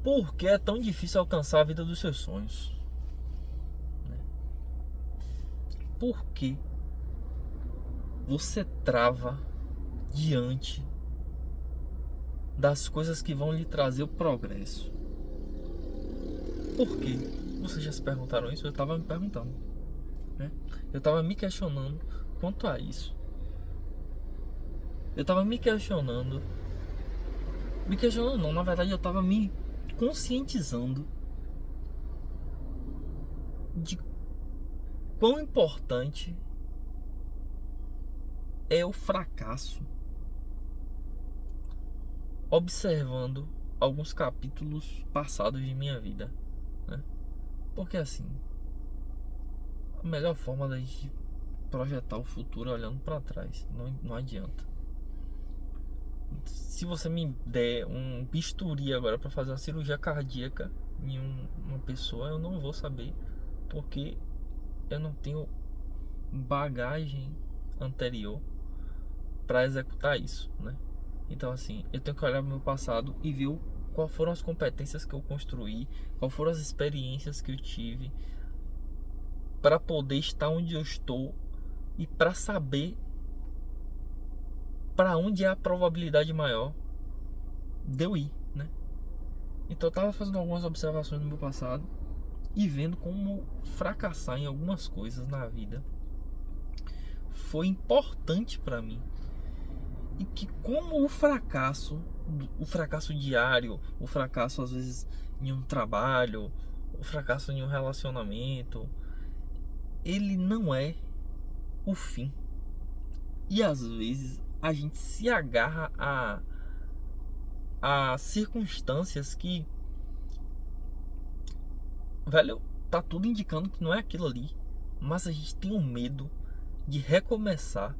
Por que é tão difícil alcançar a vida dos seus sonhos? Por que você trava diante das coisas que vão lhe trazer o progresso? Por quê? Vocês já se perguntaram isso? Eu estava me perguntando, né? Eu estava me questionando quanto a isso. Eu estava me questionando não, na verdade eu estava me conscientizando de quão importante é o fracasso, observando alguns capítulos passados de minha vida, né? Porque assim, a melhor forma da gente projetar o futuro é olhando para trás. Não adianta. Se você me der um bisturi agora para fazer uma cirurgia cardíaca em uma pessoa, eu não vou saber, porque eu não tenho bagagem anterior para executar isso, né? Então assim, eu tenho que olhar pro meu passado e ver quais foram as competências que eu construí, quais foram as experiências que eu tive para poder estar onde eu estou e para saber para onde é a probabilidade maior de eu ir, né? Então eu tava fazendo algumas observações no meu passado e vendo como fracassar em algumas coisas na vida foi importante para mim. E que como o fracasso diário, o fracasso às vezes em um trabalho, o fracasso em um relacionamento, ele não é o fim. E às vezes a gente se agarra a circunstâncias que, velho, tá tudo indicando que não é aquilo ali, mas a gente tem um medo de recomeçar,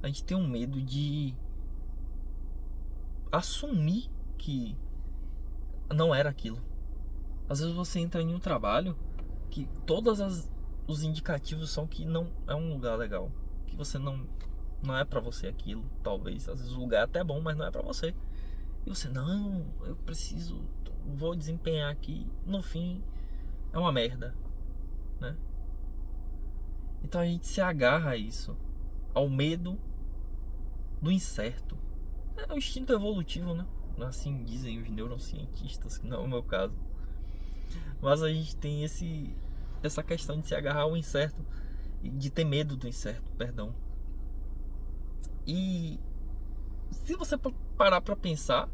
a gente tem um medo de assumir que não era aquilo. Às vezes você entra em um trabalho que os indicativos são que não é um lugar legal, que você não é para você aquilo, talvez. Às vezes o lugar é até bom, mas não é para você. E você, não, eu preciso, vou desempenhar aqui, no fim é uma merda, né? Então a gente se agarra a isso, ao medo do incerto. É o instinto evolutivo, né? Assim dizem os neurocientistas, que não é o meu caso. Mas a gente tem essa questão de se agarrar ao incerto, de ter medo do incerto, perdão. E se você parar pra pensar,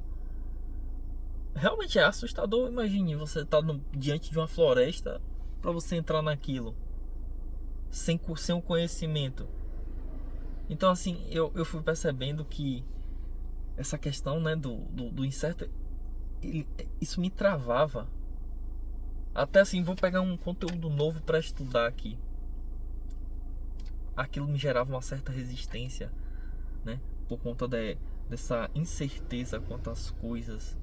realmente é assustador. Imagine você tá diante de uma floresta para você entrar naquilo sem um conhecimento. Então assim, eu fui percebendo que essa questão, né, do incerto, isso me travava. Até assim, vou pegar um conteúdo novo para estudar aqui. Aquilo me gerava uma certa resistência, né, por conta dessa incerteza quanto às coisas.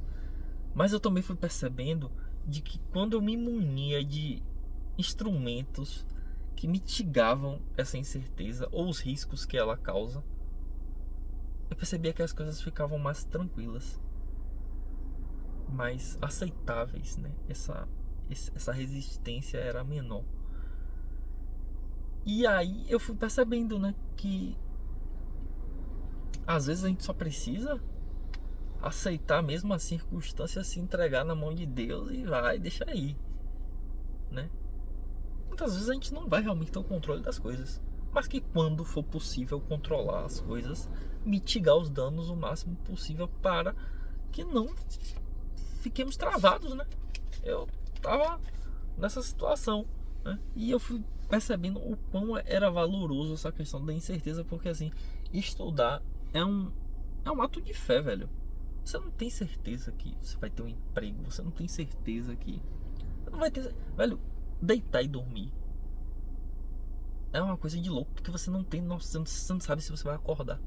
Mas eu também fui percebendo de que quando eu me munia de instrumentos que mitigavam essa incerteza ou os riscos que ela causa, eu percebia que as coisas ficavam mais tranquilas, mais aceitáveis, né? Essa resistência era menor. E aí eu fui percebendo, né, que às vezes a gente só precisa aceitar mesmo a circunstância, se entregar na mão de Deus e vai, deixa aí, né? Muitas vezes a gente não vai realmente ter o controle das coisas, mas que quando for possível controlar as coisas, mitigar os danos o máximo possível para que não fiquemos travados, né? Eu tava nessa situação, né? E eu fui percebendo o quão era valoroso essa questão da incerteza, porque assim, estudar é um ato de fé, velho. Você não tem certeza que você vai ter um emprego, você não tem certeza que não vai ter, velho, deitar e dormir é uma coisa de louco, porque você não tem noção, você não sabe se você vai acordar.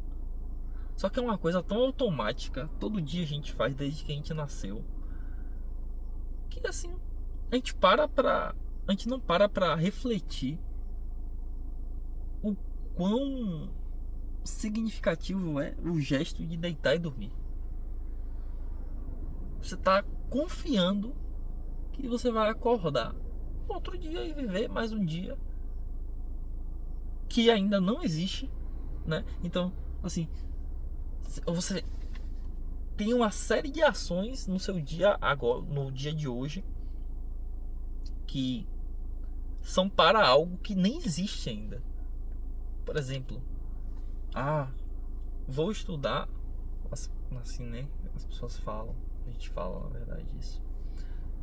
Só que é uma coisa tão automática, todo dia a gente faz desde que a gente nasceu, que assim, a gente não para pra refletir o quão significativo é o gesto de deitar e dormir. Você tá confiando que você vai acordar outro dia e viver mais um dia que ainda não existe, né? Então, assim, você tem uma série de ações no seu dia agora, no dia de hoje, que são para algo que nem existe ainda. Por exemplo, vou estudar, assim, né? As pessoas falam, a gente fala, na verdade, isso,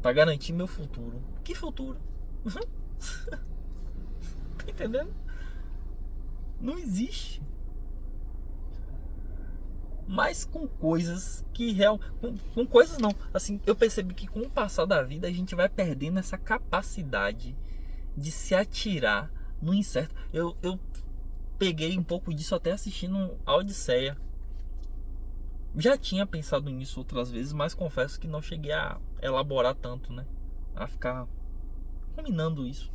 para garantir meu futuro. Que futuro? Tá entendendo? Não existe. Mas com coisas que com coisas não. Assim, eu percebi que com o passar da vida a gente vai perdendo essa capacidade de se atirar no incerto. Eu peguei um pouco disso até assistindo a Odisseia. Já tinha pensado nisso outras vezes, mas confesso que não cheguei a elaborar tanto, né? A ficar ruminando isso.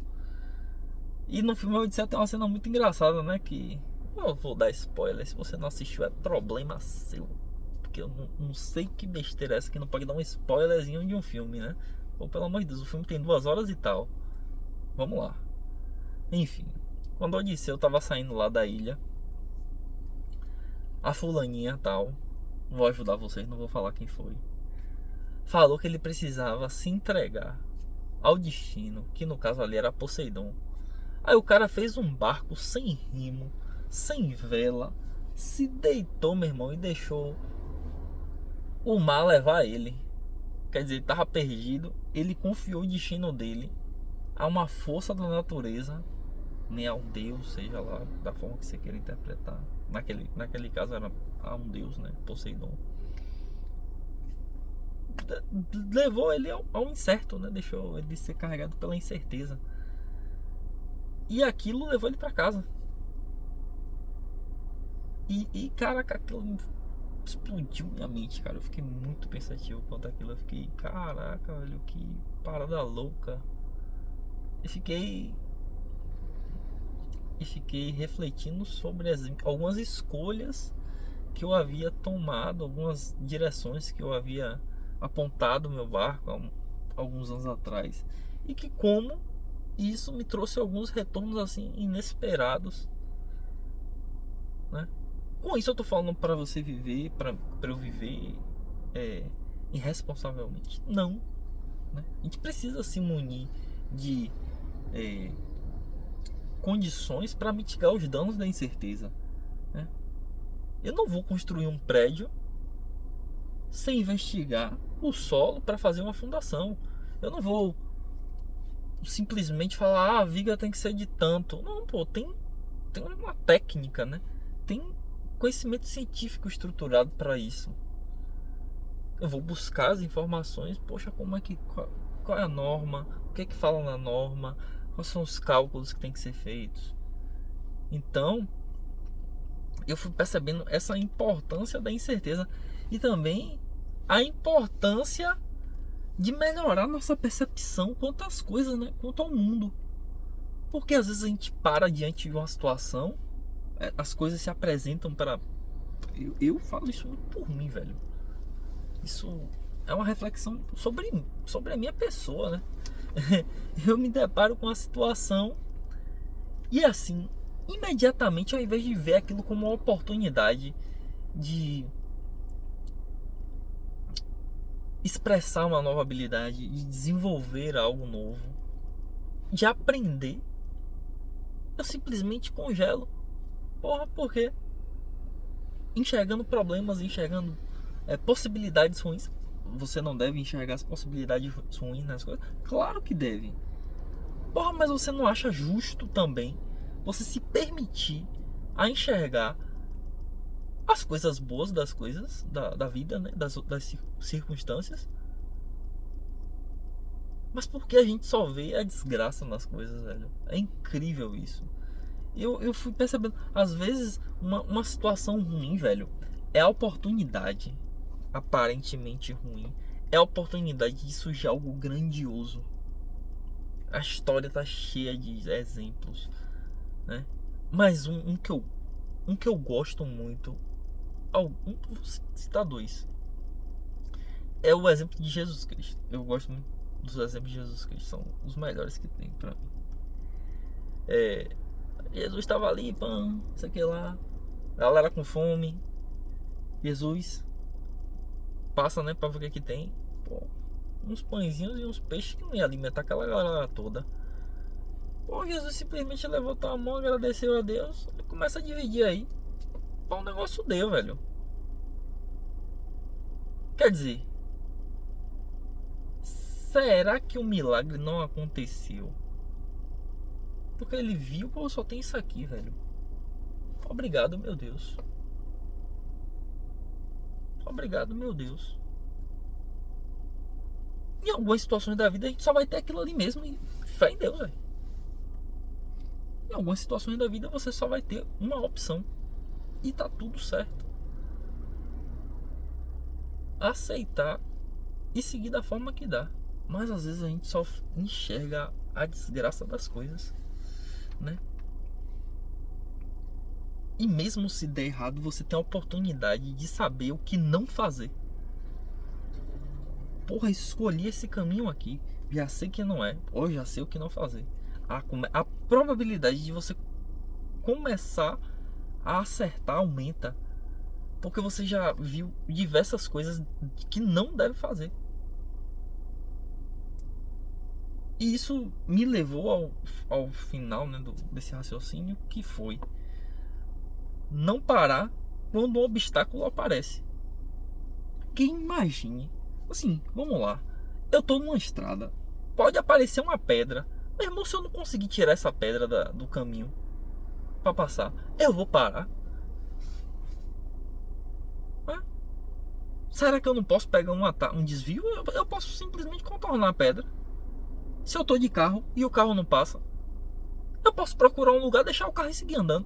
E no filme Odisseia tem uma cena muito engraçada, né? Que eu vou dar spoiler. Se você não assistiu, é problema seu. Porque eu não sei que besteira é essa que não pode dar um spoilerzinho de um filme, né? Ou pelo amor de Deus, o filme tem 2 horas e tal. Vamos lá. Enfim, quando Odisseu tava saindo lá da ilha, a fulaninha tal, vou ajudar vocês, não vou falar quem foi, falou que ele precisava se entregar ao destino, que no caso ali era Poseidon. Aí o cara fez um barco sem remo, sem vela, se deitou, meu irmão, e deixou o mar levar ele. Quer dizer, ele tava perdido, ele confiou o destino dele a uma força da natureza, nem a um deus, seja lá da forma que você queira interpretar. Naquele caso era a um deus, né? Poseidon. Levou ele ao incerto, né? Deixou ele ser carregado pela incerteza. E aquilo levou ele pra casa. E caraca, aquilo explodiu minha mente, cara. Eu fiquei muito pensativo quanto aquilo. Eu fiquei, caraca, velho, que parada louca. E fiquei refletindo sobre algumas escolhas que eu havia tomado, algumas direções que eu havia apontado meu barco há alguns anos atrás, e que como isso me trouxe alguns retornos assim inesperados, né? Com isso eu tô falando para você viver, para eu viver irresponsavelmente? Não, né? A gente precisa se munir de condições para mitigar os danos da incerteza, né? Eu não vou construir um prédio sem investigar o solo para fazer uma fundação. Eu não vou simplesmente falar, a viga tem que ser de tanto. Não, pô, tem uma técnica, né? Tem conhecimento científico estruturado para isso. Eu vou buscar as informações, poxa, qual é a norma? O que é que fala na norma? Quais são os cálculos que tem que ser feitos? Então, eu fui percebendo essa importância da incerteza e também a importância de melhorar nossa percepção quanto às coisas, né? Quanto ao mundo. Porque às vezes a gente para diante de uma situação, as coisas se apresentam para... Eu falo isso muito por mim, velho. Isso é uma reflexão sobre a minha pessoa, né? Eu me deparo com a situação e assim, imediatamente, ao invés de ver aquilo como uma oportunidade de expressar uma nova habilidade, de desenvolver algo novo, de aprender, eu simplesmente congelo. Porra, por quê? Enxergando problemas, enxergando possibilidades ruins. Você não deve enxergar as possibilidades ruins nas coisas? Claro que deve. Porra, mas você não acha justo também você se permitir a enxergar as coisas boas das coisas, da vida, né? Das circunstâncias? Mas porque a gente só vê a desgraça nas coisas, velho? É incrível isso. Eu fui percebendo, às vezes, uma situação ruim, velho, é a oportunidade, aparentemente ruim, é a oportunidade de surgir algo grandioso. A história tá cheia de exemplos, né? Mas um que eu gosto muito, vou citar 2. É o exemplo de Jesus Cristo. Eu gosto muito dos exemplos de Jesus Cristo, são os melhores que tem pra mim. Jesus estava ali, pã, sei que lá, a galera com fome. Jesus passa, né, pra ver o que tem. Pô, uns pãezinhos e uns peixes que não ia alimentar aquela galera toda. Pô, Jesus simplesmente levantou a mão, agradeceu a Deus e começa a dividir aí. Pô, o negócio deu, velho. Quer dizer, será que o milagre não aconteceu? Porque ele viu, pô, só tem isso aqui, velho. Obrigado, meu Deus. Obrigado, meu Deus. Em algumas situações da vida a gente só vai ter aquilo ali mesmo e fé em Deus, velho. Em algumas situações da vida você só vai ter uma opção e tá tudo certo. Aceitar e seguir da forma que dá. Mas às vezes a gente só enxerga a desgraça das coisas, né? E mesmo se der errado, você tem a oportunidade de saber o que não fazer. Porra, escolhi esse caminho aqui, já sei que não é, ou já sei o que não fazer. A probabilidade de você começar a acertar aumenta, porque você já viu diversas coisas que não deve fazer. E isso me levou ao final, né, desse raciocínio, que foi não parar quando um obstáculo aparece. Quem imagine, assim, vamos lá, eu tô numa estrada, pode aparecer uma pedra, meu irmão, se eu não conseguir tirar essa pedra do caminho pra passar, eu vou parar? Será que eu não posso pegar um desvio? Eu posso simplesmente contornar a pedra. Se eu tô de carro e o carro não passa, eu posso procurar um lugar, deixar o carro e seguir andando.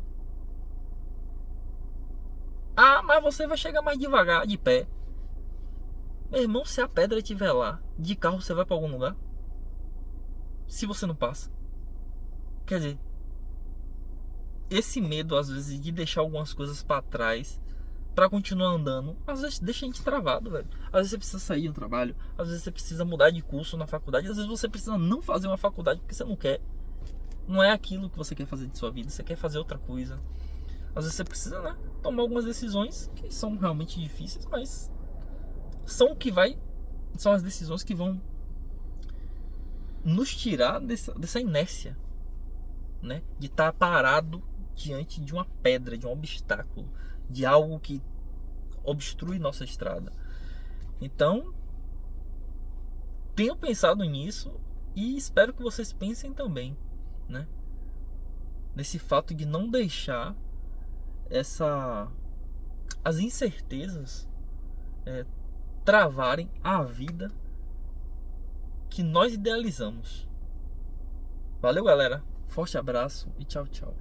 Ah, mas você vai chegar mais devagar, de pé. Meu irmão, se a pedra estiver lá, de carro você vai pra algum lugar? Se você não passa. Quer dizer, esse medo às vezes de deixar algumas coisas pra trás pra continuar andando, às vezes deixa a gente travado, velho. Às vezes você precisa sair do trabalho, às vezes você precisa mudar de curso na faculdade, às vezes você precisa não fazer uma faculdade porque você não quer. Não é aquilo que você quer fazer de sua vida, você quer fazer outra coisa. Às vezes você precisa, né, tomar algumas decisões que são realmente difíceis, mas são as decisões que vão nos tirar dessa inércia, né, de estar parado diante de uma pedra, de um obstáculo, de algo que obstrui nossa estrada. Então, tenho pensado nisso e espero que vocês pensem também, né, nesse fato de não deixar as incertezas travarem a vida que nós idealizamos. Valeu, galera. Forte abraço e tchau, tchau.